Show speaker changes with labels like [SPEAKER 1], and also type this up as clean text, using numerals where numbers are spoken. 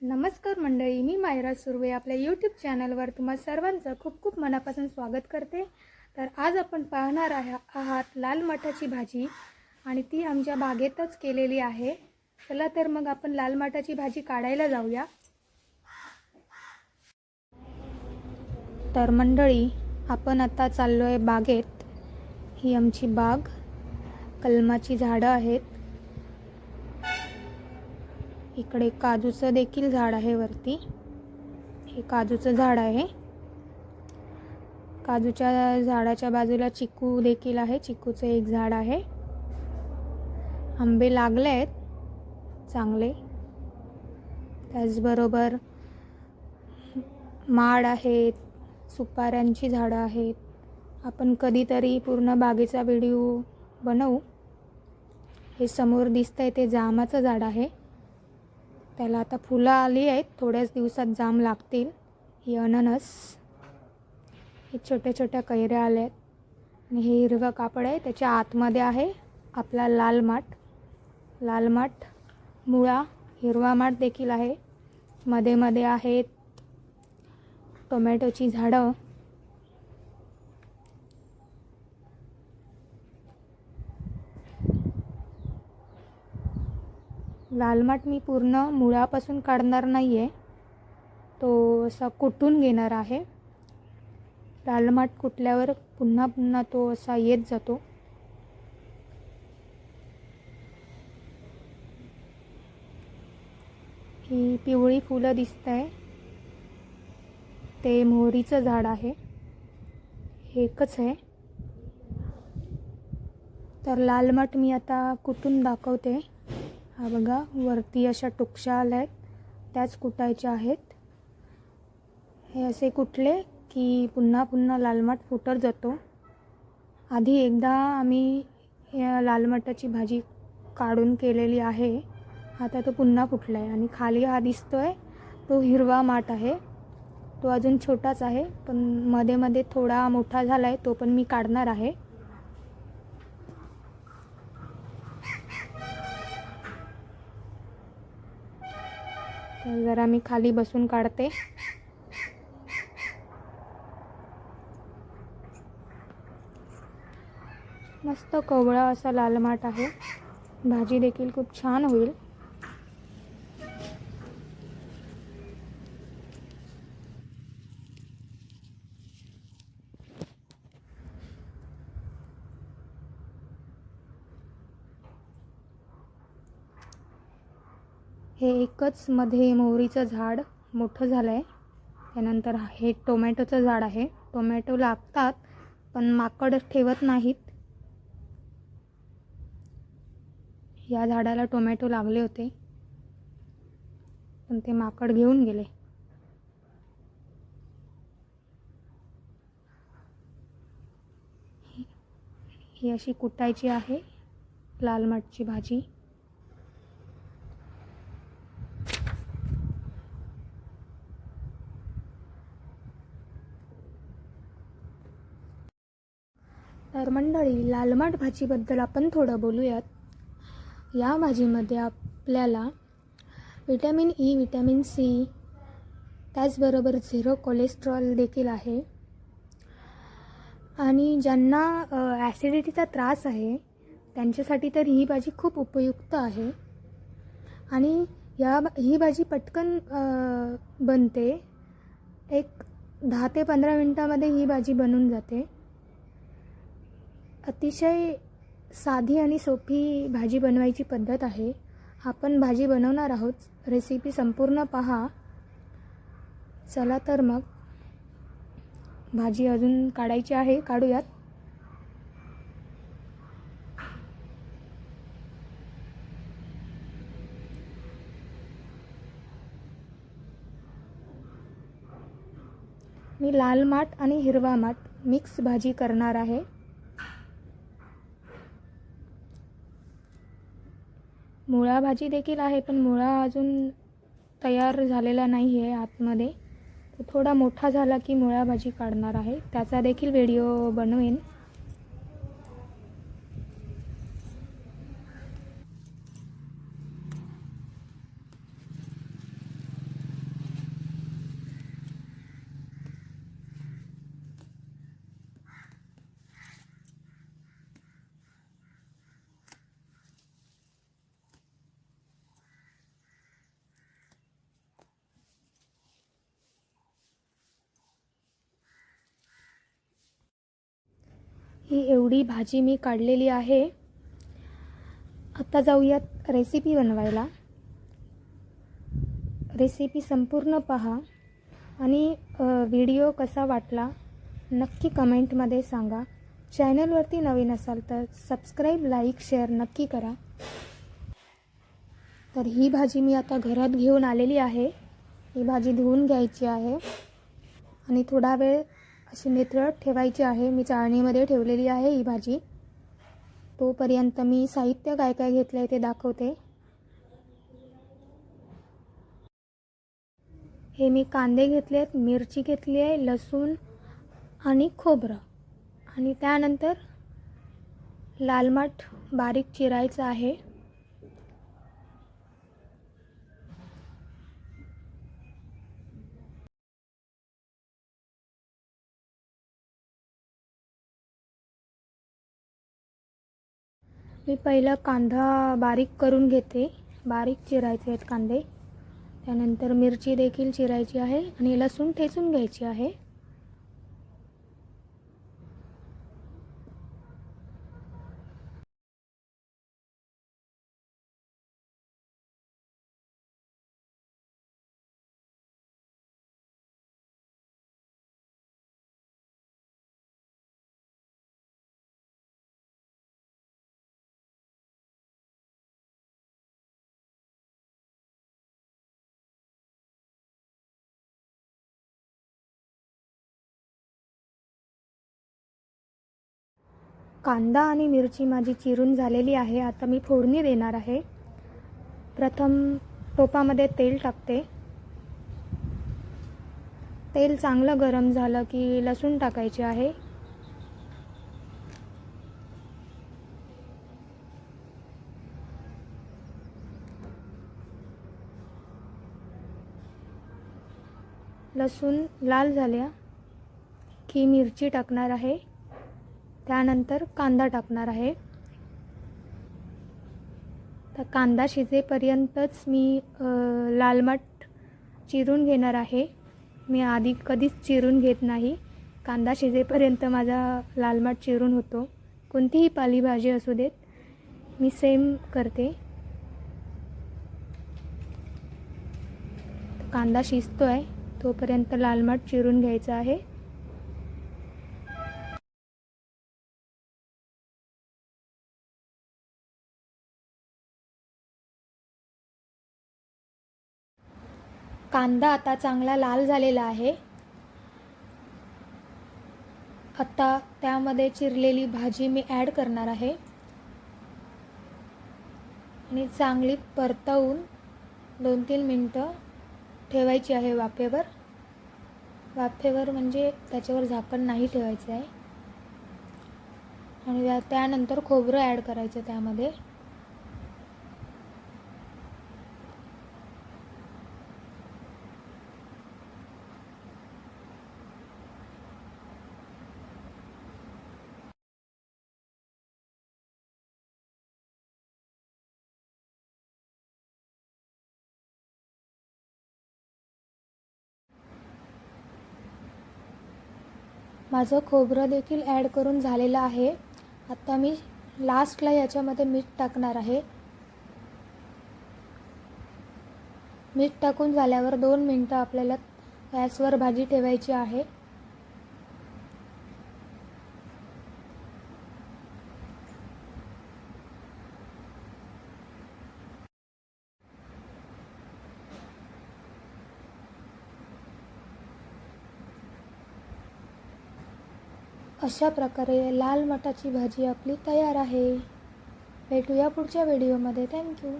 [SPEAKER 1] नमस्कार मंडळी, मी मायरा सुर्वे आपल्या यूट्यूब चॅनलवर तुम्हा सर्वांचं खूप खूप मनापासून स्वागत करते। तर आज आपण पाहणार आहात लाल माठाची भाजी आणि ती आमच्या बागेतच केलेली आहे। चला तर मग आपण लाल माठाची भाजी काढायला जाऊया। तर मंडळी, आपण आता चाललोय बागेत। ही आमची बाग, कलमाची झाडं आहेत। इकडे काजूचं देखील झाड आहे वरती। हे काजूचं झाड आहे। काजूच्या झाडाच्या बाजूला चिकू देखील आहे। चिकूचं एक झाड आहे। आंबे लागले आहेत चांगले। त्याचबरोबर माड आहेत, सुपाऱ्यांची झाडं आहेत। आपण कधीतरी पूर्ण बागेचा व्हिडिओ बनवू। हे समोर दिसतंय ते जामाचं झाड आहे। त्याला आता फुलं आली आहेत, थोड्याच दिवसात जाम लागतील। ही अननस, हे छोट्या छोट्या कैऱ्या आल्या आहेत आणि हे हिरवं कापड आहे, त्याच्या आतमध्ये आहे आपला लाल माठ। लाल माठ, मुळा, हिरवा माठ देखील आहे। मध्ये मध्ये आहेत टोमॅटोची झाडं। लाल माठ मी पूर्ण मुळापासून काढणार नाही आहे, तो असा कुटून घेणार आहे। लाल माठ कुटल्यावर पुन्हा पुन्हा तो असा येत जातो। ही पिवळी फुलं दिसतंय ते मोहरीचं झाड आहे। हे एकच आहे। तर लाल माठ मी आता कुटून दाखवते। हा बघा, वरती अशा टुकशा आल्या आहेत, त्याच कुटायच्या आहेत। हे असे कुटले की पुन्हा पुन्हा लाल माठ फुटत जातो। आधी एकदा आम्ही या लाल माठाची भाजी काढून केलेली आहे। आता तो पुन्हा फुटला आहे आणि खाली हा दिसतोय तो हिरवा माठ आहे। तो अजून छोटाच आहे, पण मध्ये मध्ये थोडा मोठा झाला आहे, तो पण मी काढणार आहे। तर जरा मी खाली बसून काढते। मस्त कवळा असा लाल माठ आहे। भाजी देखील खूप छान होईल। हे एकच मध्ये मोहरीचं झाड मोठं झालं आहे। त्यानंतर हे टोमॅटोचं झाड आहे। टोमॅटो लागतात पण माकड ठेवत नाहीत। या झाडाला टोमॅटो लागले होते पण ते माकड घेऊन गेले। ही अशी कुटायची आहे लाल माठाची भाजी। तर मंडळी, लाल माठ भाजीबद्दल आपण थोडं बोलूयात। या भाजीमध्ये आपल्याला विटॅमिन ई, विटॅमिन सी, त्याचबरोबर 0 कोलेस्ट्रॉल देखील आहे। आणि ज्यांना ॲसिडिटीचा त्रास आहे त्यांच्यासाठी तर ही भाजी खूप उपयुक्त आहे। आणि ही भाजी पटकन बनते। एक 10 ते 15 मिनिटामध्ये ही भाजी बनून जाते। अतिशय साधी आणि सोपी भाजी बनवायची पद्धत आहे। आपण भाजी बनवणार आहोत, रेसिपी संपूर्ण पहा। चला तर मग भाजी अजून काढायची आहे, काढूयात। मी लाल माठ आणि हिरवा माठ मिक्स भाजी करणार आहे। मुळा भाजी देखील आहे, पण मुळा अजून तयार झालेला नाही आहे आतमध्ये। तो थोडा मोठा झाला की मुळा भाजी काढणार आहे, त्याचा देखील व्हिडिओ बनवेन। ही एवढी भाजी मी काढलेली आहे. आता जाऊयात रेसिपी बनवायला. रेसिपी संपूर्ण पहा आणि व्हिडिओ कसा वाटला नक्की कमेंटमध्ये सांगा. चॅनलवरती नवीन असाल तर सबस्क्राईब, लाईक, शेअर नक्की करा. तर ही भाजी मी आता घरात घेऊन आलेली आहे. ही भाजी धुवून घ्यायची आहे आणि थोडा वेळ अशी नितळत ठेवायची आहे. मी चाळणीमध्ये ठेवलेली आहे ही भाजी. तोपर्यंत मी साहित्य काय काय घेतलं आहे ते दाखवते. हे मी कांदे घेतले आहेत, मिरची घेतली आहे, लसूण आणि खोबरं, आणि त्यानंतर लाल माठ बारीक चिरायचं आहे. मी पहिला कांदा बारीक करून घेते. बारीक चिरायचे आहेत कांदे. त्यानंतर मिरची देखील चिरायची आहे आणि लसूण ठेचून घ्यायची आहे. कांदा आणि मिरची माझी चिरून झालेली आहे. आता मी फोडणी देणार आहे. प्रथम टोपामध्ये तेल टाकते. तेल चांगलं गरम झालं की लसूण टाकायचे आहे. लसूण लाल झाल्या की मिरची टाकणार आहे. त्यानंतर कांदा टाकणार आहे. तर कांदा शिजेपर्यंतच मी लाल माठ चिरून घेणार आहे. मी आधी कधीच चिरून घेत नाही. कांदा शिजेपर्यंत माझा लाल माठ चिरून होतो. कोणतीही पालेभाजी असू देत मी सेम करते. कांदा शिजतोय तोपर्यंत लाल माठ चिरून घ्यायचा आहे. कांदा आता चांगला लाल झालेला आहे. आता त्यामध्ये चिरलेली भाजी मी ॲड करणार आहे आणि चांगली परतवून 2-3 मिनटं ठेवायची आहे वाफेवर. वाफेवर म्हणजे त्याच्यावर झाकण नाही ठेवायचं आहे. आणि त्यानंतर खोबरं ॲड करायचं त्यामध्ये. माझं खोबरं देखील ॲड करून झालेलं आहे. आता मी लास्टला याच्यामध्ये मीठ टाकणार आहे. मीठ टाकून झाल्यावर 2 मिनटं आपल्याला गॅसवर भाजी ठेवायची आहे. अशा प्रकारे लाल मटाची भाजी आपली तयार आहे. भेटूया पुढच्या व्हिडिओमध्ये. थँक्यू.